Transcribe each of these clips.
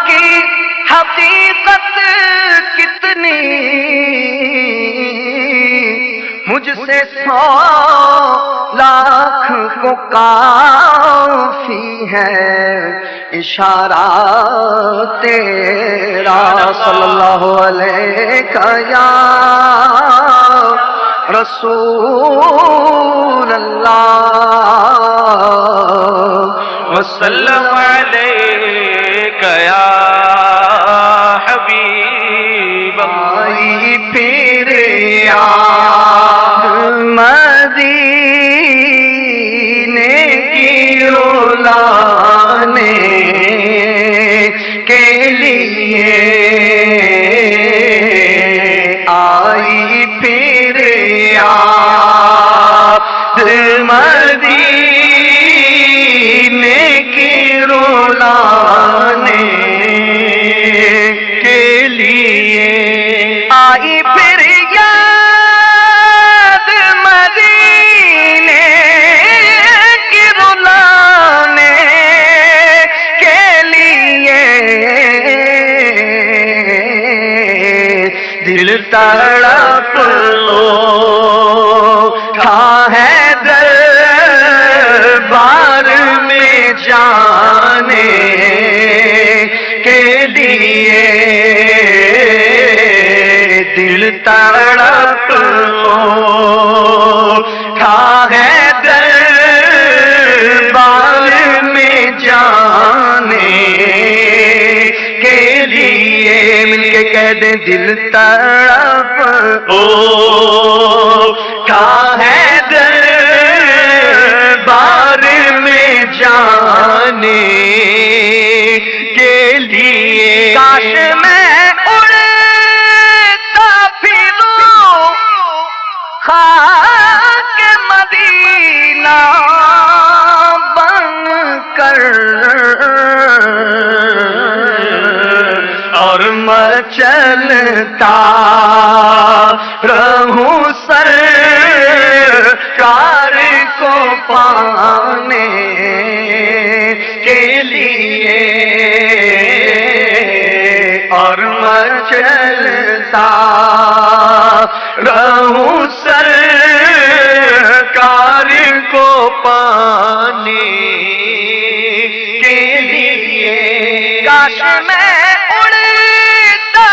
کی حقیقت کتنی، مجھ سے 100 لاکھ کو کافی ہے اشارہ تیرا، صلی اللہ علیہ یا رسول اللہ، وسلم علیک یا حبیب آئی پھر یاد مدینے کی رولانے کے لیے، آئی پھر یاد مدینے کی رولانے کے لیے، آئی پھر یاد مدینے کی رولانے کے لیے، دل تڑپ اٹھا ہے دربار میں جانے کے لیے، دل تڑپ اٹھا ہے دربار میں جانے کے لیے، مل کے کہہ دیں دل تڑپ اٹھا ہے دربار میں جانے کے لیے، کاش میں اڑتا پھروں خاک مدینہ بن کر، اور میں چلتا رہوں سرکار کو پانے کے لیے، اور میں چلتا رہوں سرکار کو پانے کے لیے، کاش میں اڑتا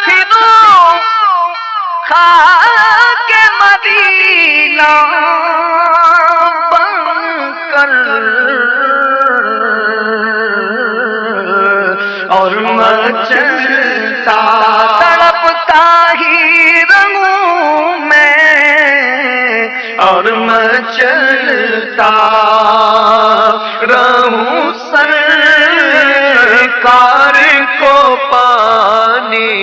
پھروں خاک مدینہ بن کر، اور میں چلتا تڑپتا ہی رہوں میں، اور میں چلتا رہوں سرکار کو پانے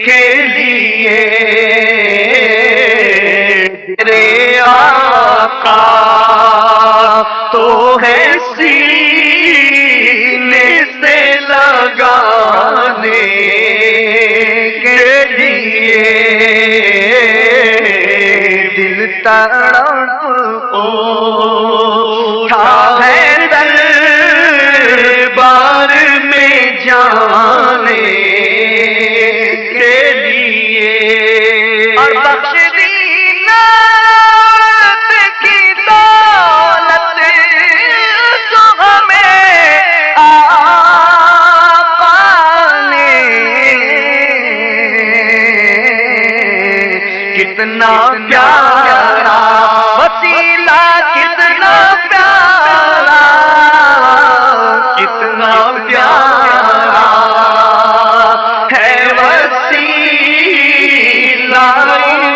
کے لیے، تیرے آقا تو ہے سینے سے لگانے کے لیے، دل تڑپ اٹھا ہے دربار میں جانے کے لیے، اور بخش دی نعت کی دولت تو ہمیں آقا نے، کتنا پیارا وسیلہ، کتنا پیارا، کتنا پیارا ہے وسیلہ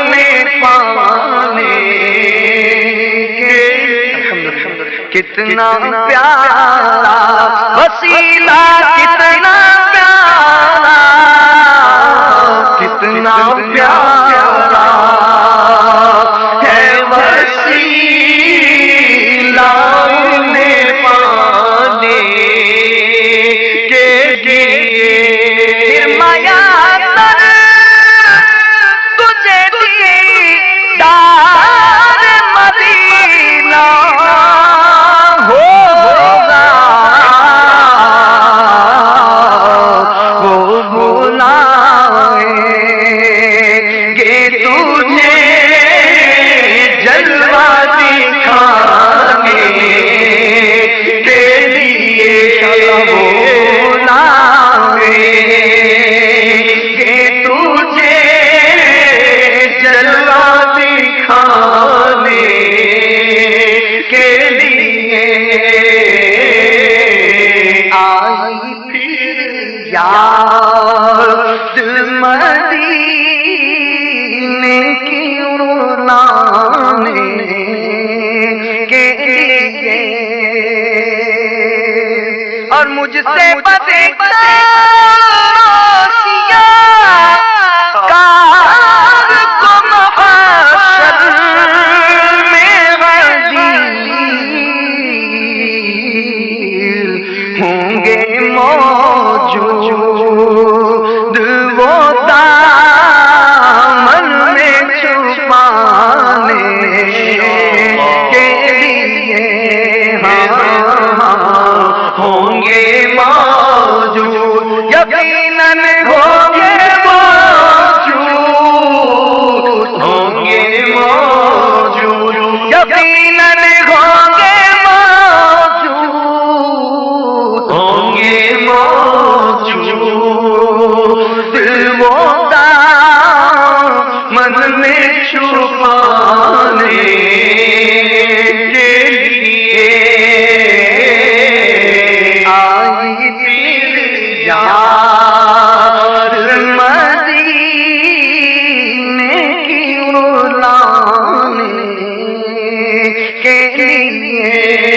میں پانے کے، کتنا پیارا وسیلہ، کتنا پیارا، کتنا پیارا ہے وسیلہ میں پانے کے لیے، مایا تر تجھے دیدار مدینہ ہوگا، مجھ سے کار کو محشر میں غدیر ہوں گے موجود وہ دامن میں چھپانے کے لیے ہوں گے موجود یقیناً ہوں گے موجود ہوں گے موجود یقیناً ہوں گے موجود ہوں گے موجود وہ دامن میں چھپانے کے لیے آئی دل یار مدینے کی لانے کے لیے